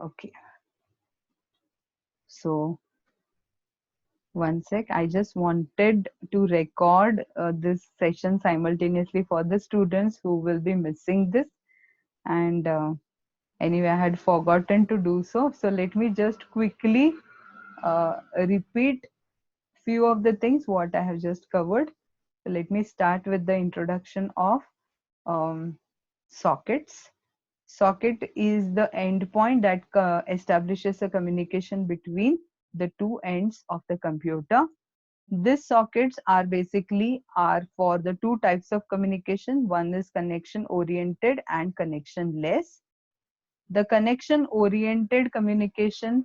Okay, so one sec. I just wanted to record this session simultaneously for the students who will be missing this. And anyway, I had forgotten to do so. So let me just quickly repeat few of the things what I have just covered. So let me start with the introduction of um, sockets. Socket is the endpoint that establishes a communication between the two ends of the computer. These sockets are basically are for the two types of communication. One is connection oriented and connectionless. The connection oriented communication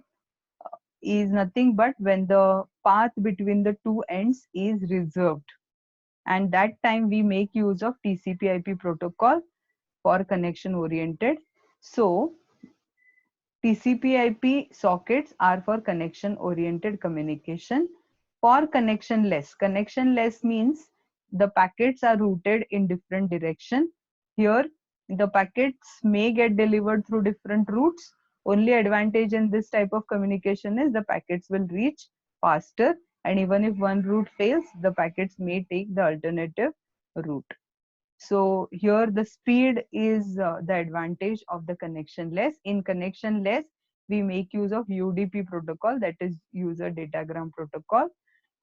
is nothing but when the path between the two ends is reserved, and that time we make use of TCP/IP protocol for connection oriented. So TCP/IP sockets are for connection oriented communication. For connectionless means the packets are routed in different direction. Here the packets may get delivered through different routes. Only advantage in this type of communication is the packets will reach faster, and even if one route fails, the packets may take the alternative route. So here the speed is the advantage of the connectionless. In connectionless, we make use of UDP protocol, that is user datagram protocol,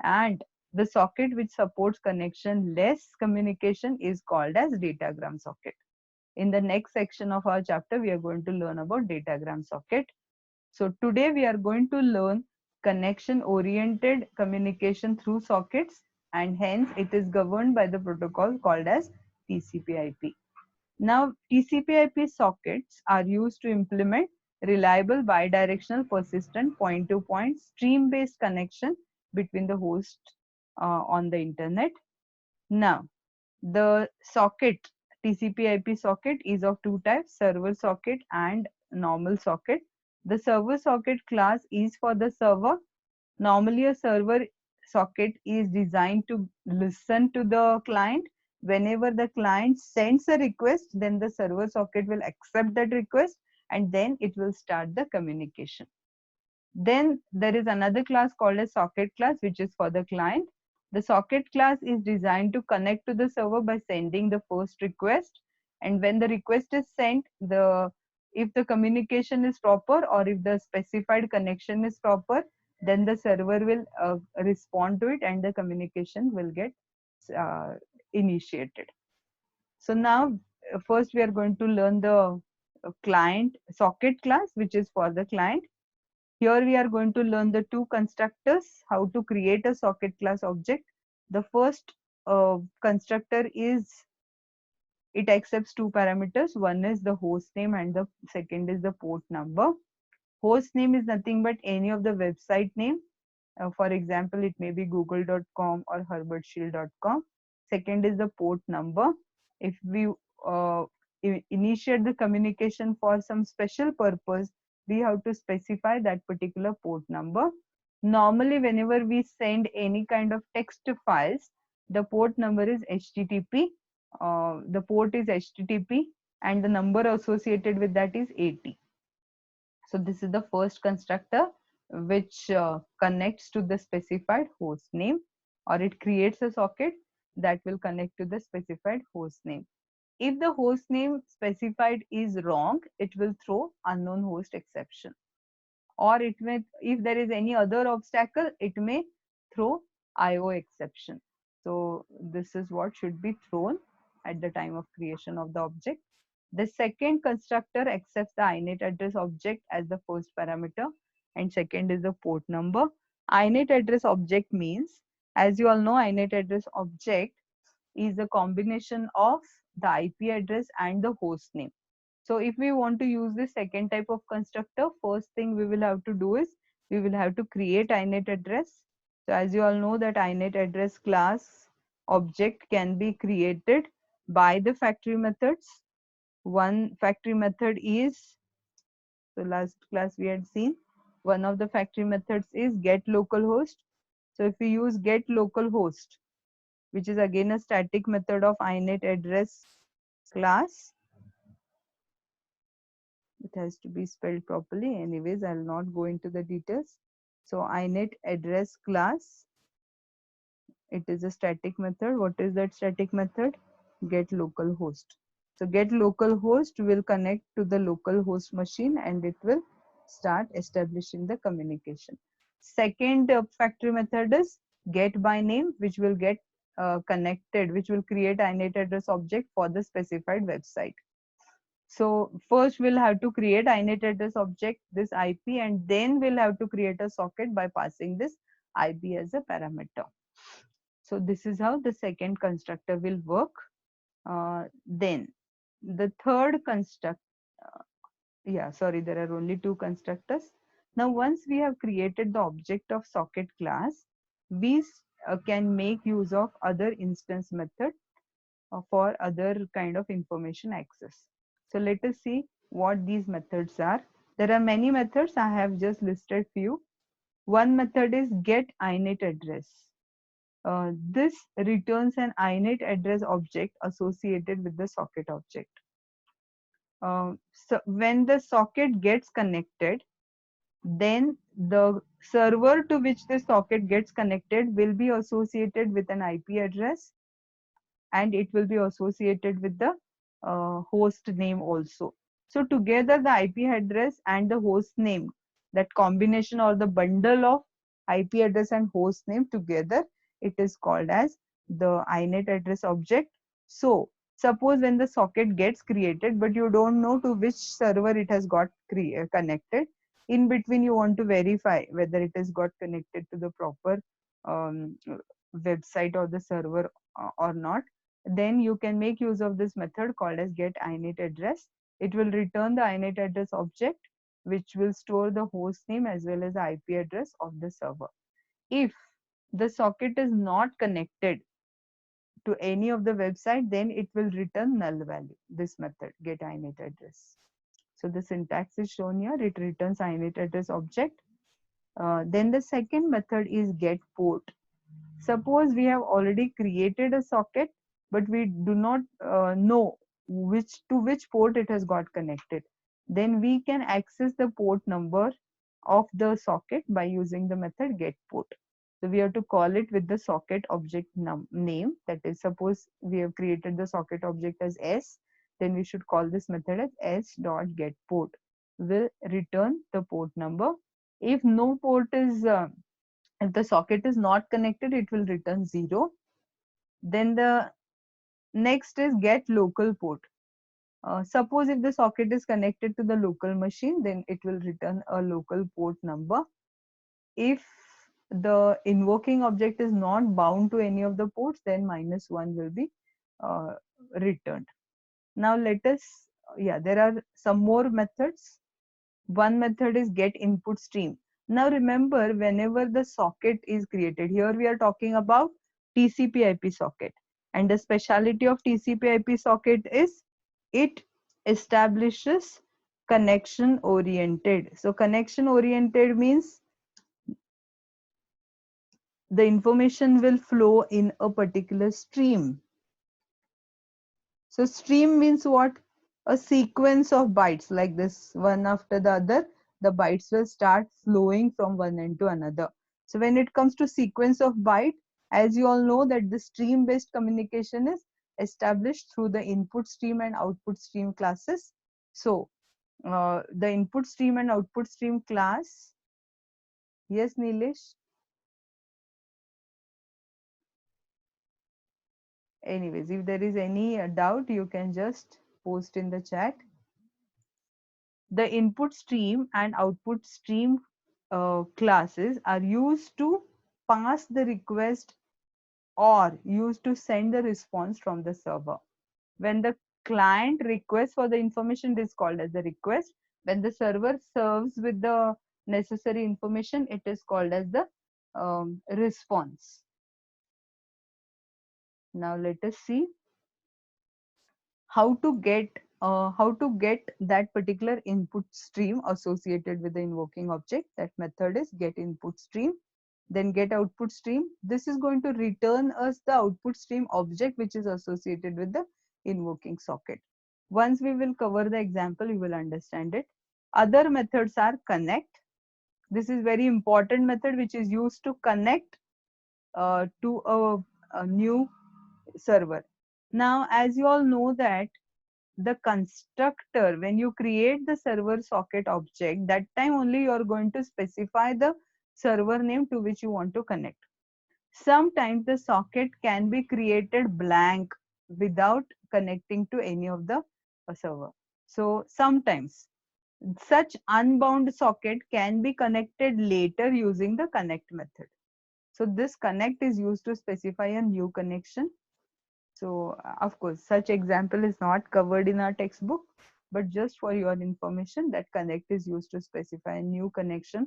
and the socket which supports connectionless communication is called as datagram socket. In the next section of our chapter, we are going to learn about datagram socket. So today we are going to learn connection oriented communication through sockets, and hence it is governed by the protocol called as TCP/IP. Now TCP/IP sockets are used to implement reliable bidirectional persistent point-to-point stream-based connection between the host on the internet. Now the socket TCP/IP socket is of two types: server socket and normal socket. The server socket class is for the server. Normally a server socket is designed to listen to the client. Whenever the client sends a request, then the server socket will accept that request, and then it will start the communication. Then there is another class called a socket class, which is for the client. The socket class is designed to connect to the server by sending the first request. And when the request is sent, if the communication is proper or if the specified connection is proper, then the server will respond to it and the communication will get uh, initiated. So now first we are going to learn the client socket class, which is for the client. Here we are going to learn the two constructors, how to create a socket class object. The first constructor is, it accepts two parameters. One is the host name and the second is the port number. Host name is nothing but any of the website name. For example, it may be google.com or herbertshield.com. Second is the port number. If we uh, initiate the communication for some special purpose, we have to specify that particular port number. Normally, whenever we send any kind of text files, the port number is HTTP. The port is HTTP and the number associated with that is 80. So this is the first constructor which connects to the specified host name, or it creates a socket that will connect to the specified host name. If the host name specified is wrong, it will throw unknown host exception, or it may, if there is any other obstacle, it may throw IO exception. So this is what should be thrown at the time of creation of the object. The second constructor accepts the INET address object as the first parameter, and second is the port number. INET address object means, as you all know, INET address object is a combination of the IP address and the host name. So if we want to use this second type of constructor, first thing we will have to do is we will have to create INET address. So as you all know that INET address class object can be created by the factory methods. One factory method is, so last class we had seen, one of the factory methods is get localhost. So if we use get localhost, which is again a static method of INET address class, It has to be spelled properly. Anyways, I'll not go into the details. So inet address class, it is a static method. What is that static method? Get localhost. So get localhost will connect to the localhost machine and it will start establishing the communication. Second factory method is get by name, which will get connected, which will create inet address object for the specified website. So first we'll have to create inet address object, this IP, and then we'll have to create a socket by passing this IP as a parameter. So this is how the second constructor will work. Then the third construct, sorry, there are only two constructors. Now once we have created the object of socket class, we can make use of other instance method for other kind of information access. So let us see what these methods are. There are many methods. I have just listed few. One method is get inet address. This returns an inet address object associated with the socket object. So when the socket gets connected, then the server to which the socket gets connected will be associated with an IP address, and it will be associated with the host name also. So together the IP address and the host name, that combination or the bundle of IP address and host name together, it is called as the inet address object. So suppose when the socket gets created, but you don't know to which server it has got connected, in between you want to verify whether it has got connected to the proper um, website or the server or not, then you can make use of this method called as get inet address. It will return the inet address object, which will store the host name as well as the IP address of the server. If the socket is not connected to any of the website, then it will return null value. This method, get inet address. So the syntax is shown here. It returns inet address object. Then the second method is get port. Suppose we have already created a socket, but we do not know which port it has got connected. Then we can access the port number of the socket by using the method get port. So we have to call it with the socket object name. That is, suppose we have created the socket object as S, then we should call this method as s.getPort. Will return the port number. If no port is if the socket is not connected, it will return 0. Then the next is get local port. Suppose if the socket is connected to the local machine, then it will return a local port number. If the invoking object is not bound to any of the ports, then -1 will be uh, returned. Now let us, there are some more methods. One method is get input stream. Now remember, whenever the socket is created, here we are talking about TCP/IP socket, and the speciality of TCP/IP socket is it establishes connection oriented. So connection oriented means the information will flow in a particular stream. So stream means what? A sequence of bytes like this, one after the other. The bytes will start flowing from one end to another. So when it comes to sequence of byte, as you all know that the stream based communication is established through the input stream and output stream classes. So the input stream and output stream class. Yes, Nilesh? Anyways, if there is any doubt, you can just post in the chat. The input stream and output stream classes are used to pass the request or used to send the response from the server. When the client requests for the information, it is called as the request. When the server serves with the necessary information, it is called as the response. Now let us see how to get that particular input stream associated with the invoking object. That method is get input stream, then get output stream. This is going to return us the output stream object which is associated with the invoking socket. Once we will cover the example, you will understand it. Other methods are connect. This is very important method which is used to connect to a new server. Now, as you all know that the constructor, when you create the server socket object, that time only you are going to specify the server name to which you want to connect. Sometimes the socket can be created blank without connecting to any of the server. So sometimes such unbound socket can be connected later using the connect method. So this connect is used to specify a new connection. So of course, such example is not covered in our textbook, but just for your information, that connect is used to specify a new connection.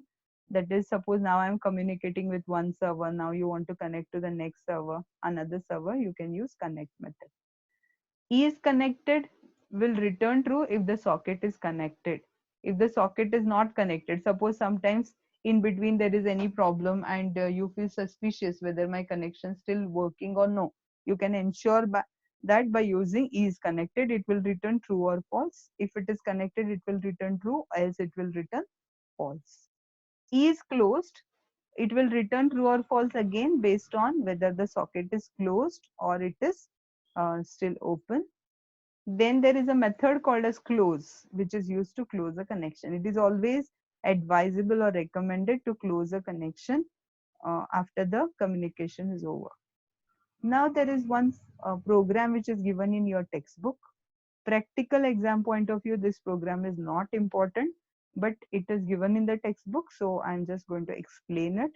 That is, suppose now I'm communicating with one server, now you want to connect to the next server, another server, you can use connect method. Is connected will return true if the socket is connected. If the socket is not connected, suppose sometimes in between there is any problem and you feel suspicious whether my connection still working or no, you can ensure that by using is connected, it will return true or false. If it is connected, it will return true, else it will return false. Is closed, it will return true or false again based on whether the socket is closed or it is still open. Then there is a method called as close, which is used to close a connection. It is always advisable or recommended to close a connection after the communication is over. Now there is one program which is given in your textbook. Practical exam point of view, this program is not important, but it is given in the textbook, so I'm just going to explain it.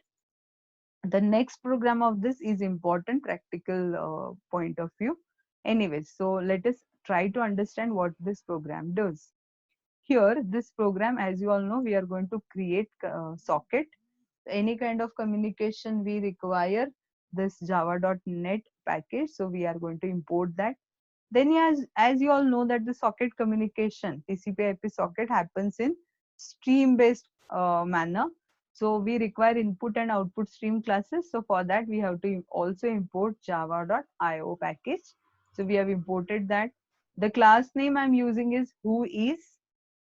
The next program of this is important practical point of view. Anyways, so let us try to understand what this program does. Here, this program, as you all know, we are going to create socket. Any kind of communication we require this java.net package, so we are going to import that. Then as you all know that the socket communication, TCP/IP socket happens in stream based manner. So we require input and output stream classes. So for that we have to also import java.io package. So we have imported that. The class name I'm using is whois.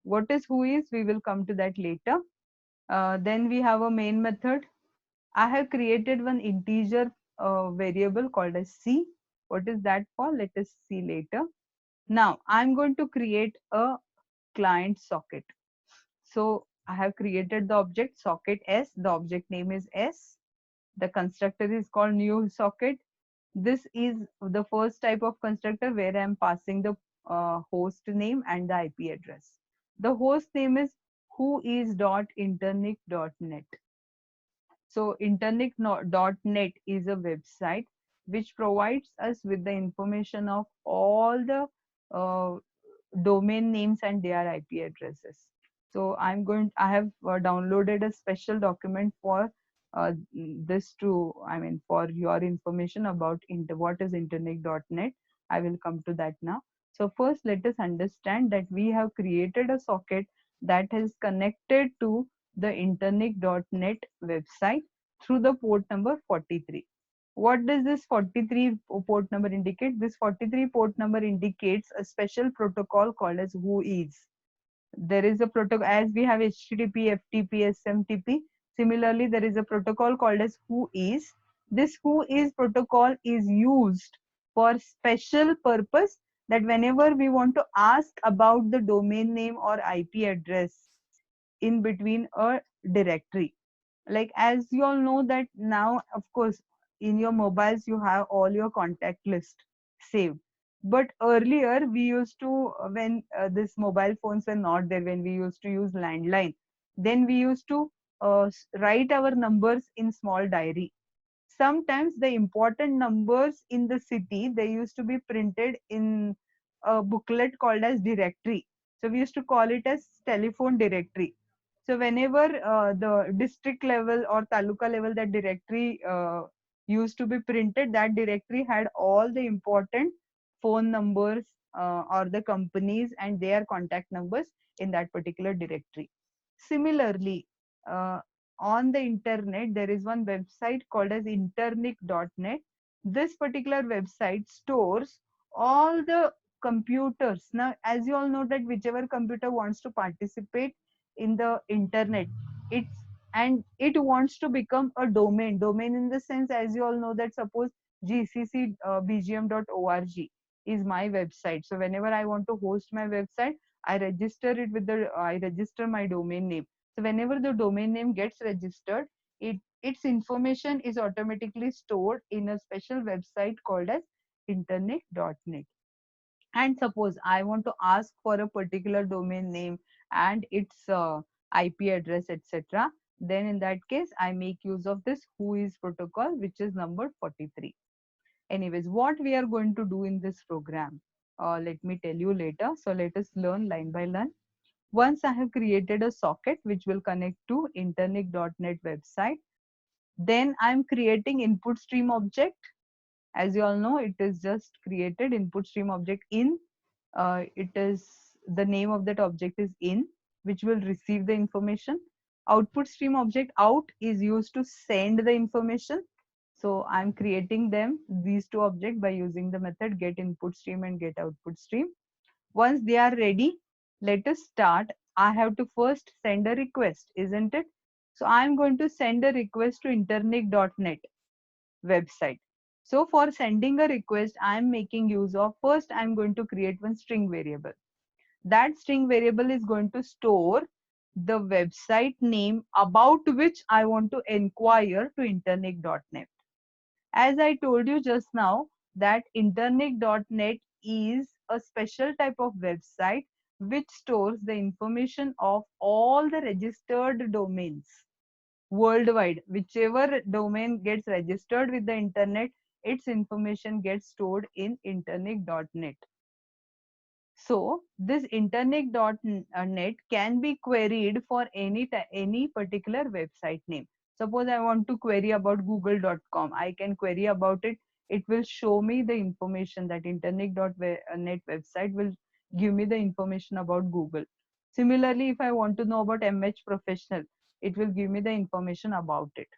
What is whois? We will come to that later. Then we have a main method. I have created one integer variable called as c. What is that for? Let us see later. Now I'm going to create a client socket. So I have created the object socket s. The object name is s. The constructor is called new socket. This is the first type of constructor where I'm passing the host name and the IP address. The host name is whois.internic.net. So internic.net is a website which provides us with the information of all the uh, domain names and their IP addresses. So I have downloaded a special document for this to, I mean, for your information about what is internic.net. I will come to that now. So first let us understand that we have created a socket that is connected to the internic.net website through the port number 43. What does this 43 port number indicate? This 43 port number indicates a special protocol called as whois. There is a protocol, as we have HTTP, FTP, SMTP. Similarly, there is a protocol called as whois. This whois protocol is used for special purpose, that whenever we want to ask about the domain name or IP address in between a directory. Like as you all know that now, of course, in your mobiles you have all your contact list saved, but earlier we used to when this mobile phones were not there, when we used to use landline, then we used to write our numbers in small diary. Sometimes the important numbers in the city, they used to be printed in a booklet called as directory. So we used to call it as telephone directory. So whenever the district level or taluka level, that directory used to be printed, that directory had all the important phone numbers or the companies and their contact numbers in that particular directory. Similarly, uh, on the internet, there is one website called as internic.net. This particular website stores all the computers. Now, as you all know that whichever computer wants to participate in the internet. And it wants to become a domain in the sense, as you all know, that suppose gccbgm.org is my website. So whenever I want to host my website, I register my domain name. So whenever the domain name gets registered, its information is automatically stored in a special website called as internet.net. And suppose I want to ask for a particular domain name and its IP address, etc., then in that case I make use of this whois protocol, which is number 43. Anyways, what we are going to do in this program, let me tell you later. So let us learn line by line. Once I have created a socket which will connect to internet.net website, then I'm creating input stream object. As you all know, it is just created input stream object in. It is the name of that object is in, which will receive the information. Output stream object out is used to send the information. So I'm creating these two objects by using the method get input stream and get output stream. Once they are ready, let us start. I have to first send a request, isn't it? So I'm going to send a request to internet.net website. So for sending a request, I'm making use of, first I'm going to create one string variable. That string variable is going to store the website name about which I want to inquire to internet.net. As I told you just now, that internet.net is a special type of website which stores the information of all the registered domains worldwide. Whichever domain gets registered with the internet, its information gets stored in internet.net. So this internet.net can be queried for any particular website name. Suppose I want to query about google.com, I can query about it. It will show me the information. That internet.net website will give me the information about Google. Similarly, if I want to know about MH Professional, it will give me the information about it.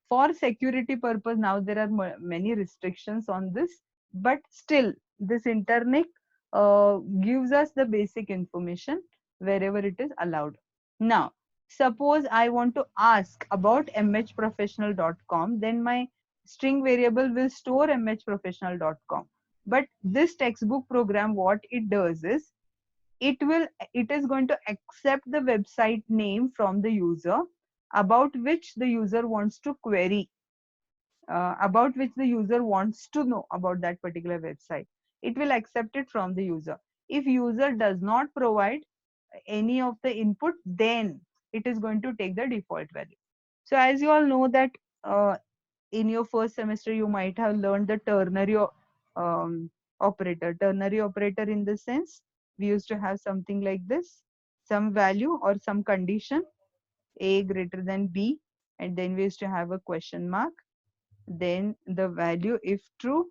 For security purpose, now there are many restrictions on this, but still this internet gives us the basic information wherever it is allowed. Now suppose I want to ask about mhprofessional.com, then my string variable will store mhprofessional.com. But this textbook program, what it does is, it is going to accept the website name from the user about which the user wants to query, about which the user wants to know about that particular website. It will accept it from the user. If user does not provide any of the input, then it is going to take the default value. So as you all know that in your first semester you might have learned the um, operator. Ternary operator in the sense, we used to have something like this, some value or some condition, a greater than b, and then we used to have a question mark, then the value if true,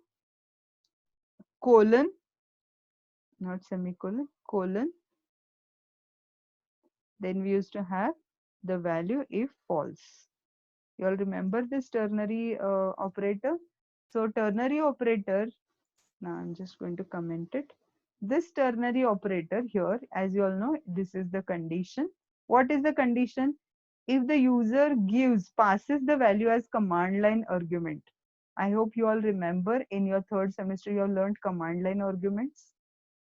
colon, not semicolon, colon, then we used to have the value if false. You all remember this ternary operator? So ternary operator, now I'm just going to comment it. This ternary operator here, as you all know, this is the condition. What is the condition? If the user passes the value as command line argument. I hope you all remember in your third semester you all learned command line arguments.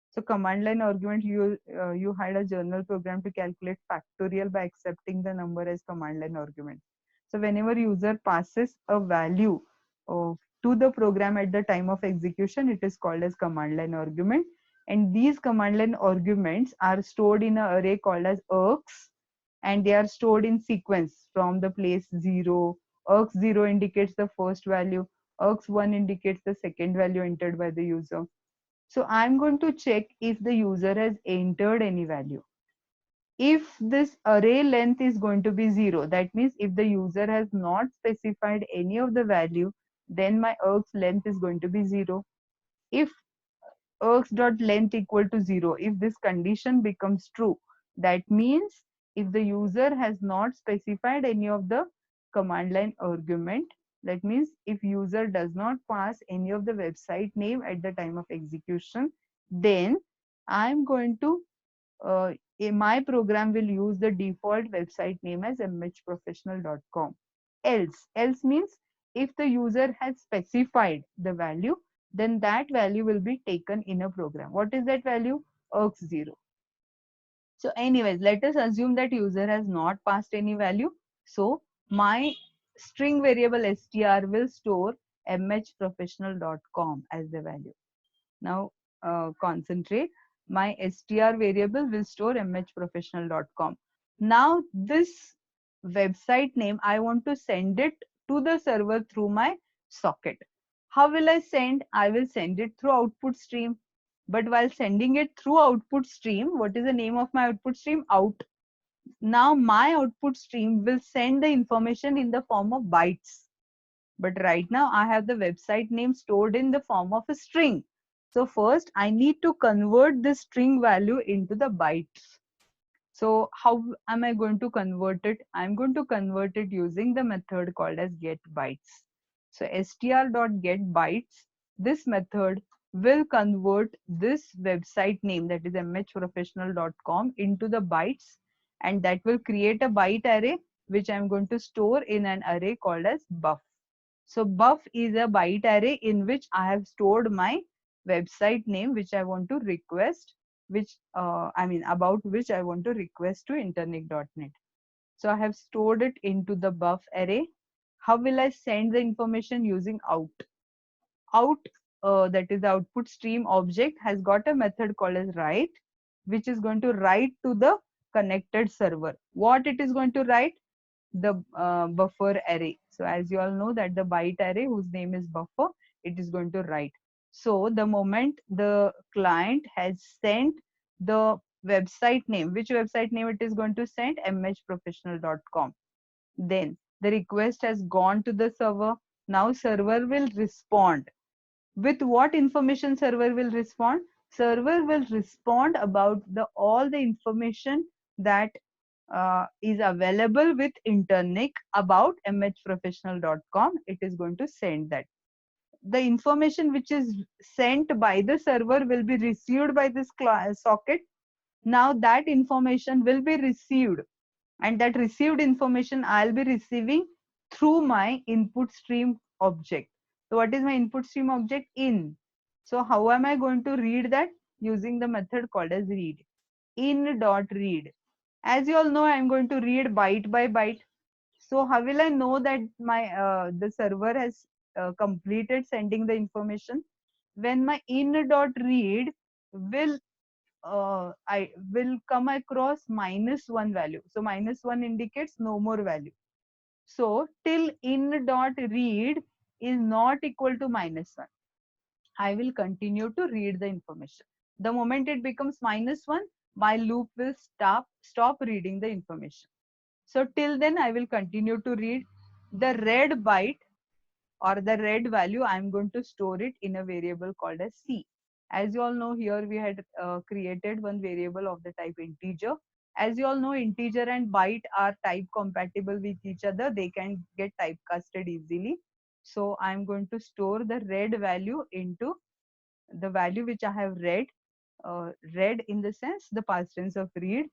So command line argument, you had a journal program to calculate factorial by accepting the number as command line argument. So whenever user passes a value to the program at the time of execution, it is called as command line argument. And these command line arguments are stored in an array called as args, and they are stored in sequence from the place 0. Args 0 indicates the first value, args 1 indicates the second value entered by the user. So I'm going to check if the user has entered any value. If this array length is going to be 0, that means if the user has not specified any of the value, then my args length is going to be 0. If args.length equal to 0, if this condition becomes true, that means if the user has not specified any of the command line argument, that means if user does not pass any of the website name at the time of execution, then I'm going to my program will use the default website name as mhprofessional.com. Else means if the user has specified the value, then that value will be taken in a program. What is that value? Args0. So anyways, let us assume that user has not passed any value. So my string variable str will store mhprofessional.com as the value. Now concentrate. My str variable will store mhprofessional.com. Now this website name, I want to send it to the server through my socket. How will I send? I will send it through output stream. But while sending it through output stream, what is the name of my output stream? Out. Now my output stream will send the information in the form of bytes. But right now I have the website name stored in the form of a string. So first I need to convert the string value into the bytes. So how am I going to convert it? I'm going to convert it using the method called as getBytes. So str.getBytes, this method will convert this website name, that is mhprofessional.com, into the bytes, and that will create a byte array which I'm going to store in an array called as buff. So buff is a byte array in which I have stored my website name which I want to request, which about which I want to request to internic.net. So I have stored it into the buff array. How will I send the information? Using out. Out, that is the output stream object, has got a method called as write, which is going to write to the connected server. What it is going to write? The buffer array. So as you all know that the byte array whose name is buffer, it is going to write. So the moment the client has sent the website name, which website name it is going to send? mhprofessional.com. Then the request has gone to the server. Now server will respond. With what information server will respond? Server will respond about the all the information that is available with Internic about mhprofessional.com. It is going to send that. The information which is sent by the server will be received by this socket. Now that information will be received, and that received information I'll be receiving through my input stream object. So what is my input stream object? In. So how am I going to read that? Using the method called as read. In.read. As you all know, I'm going to read byte by byte. So how will I know that my the server has completed sending the information? When my in.read will I will come across -1 value. So -1 indicates no more value. So till in.read is not equal to -1, I will continue to read the information. The moment it becomes -1, my loop will stop reading the information. So till then I will continue to read. The red byte or the red value, I'm going to store it in a variable called as C. As you all know, here we had created one variable of the type integer. As you all know, integer and byte are type compatible with each other. They can get typecasted easily. So I'm going to store the red value into the value which I have read. Read in the sense the past tense of read.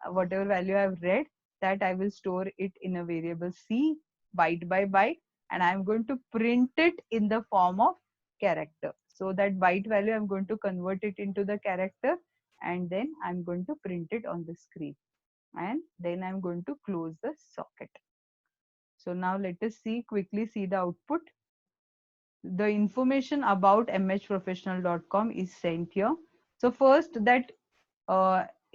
Whatever value I have read, that I will store it in a variable C, byte by byte, and I'm going to print it in the form of character. So that byte value, I'm going to convert it into the character, and then I'm going to print it on the screen. And then I'm going to close the socket. So now let us quickly see the output. The information about mhprofessional.com is sent here. So first that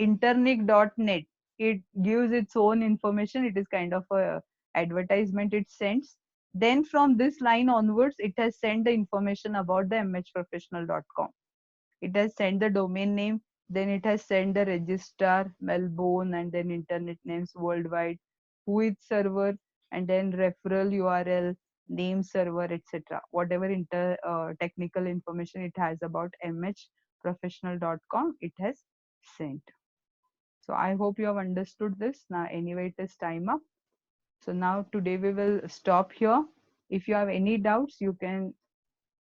internic.net, it gives its own information. It is kind of a advertisement it sends. Then from this line onwards, it has sent the information about the mhprofessional.com. It has sent the domain name, then it has sent the registrar, Melbourne, and then internet names worldwide, who is server, and then referral URL, name server, etc. Whatever technical information it has about mhprofessional.com, it has sent. So I hope you have understood this. Now anyway, it is time up. So now today we will stop here. If you have any doubts, you can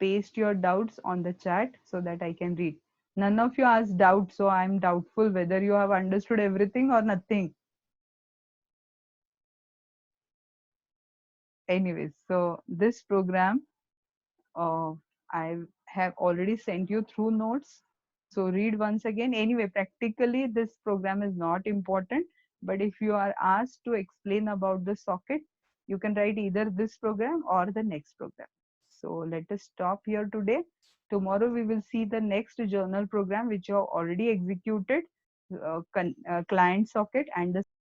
paste your doubts on the chat so that I can read. None of you asked doubt, so I'm doubtful whether you have understood everything or nothing. Anyways, so this program, uh, I have already sent you through notes. So read once again. Anyway, practically this program is not important, but if you are asked to explain about the socket, you can write either this program or the next program. So let us stop here today. Tomorrow we will see the next journal program which you have already executed, client socket and the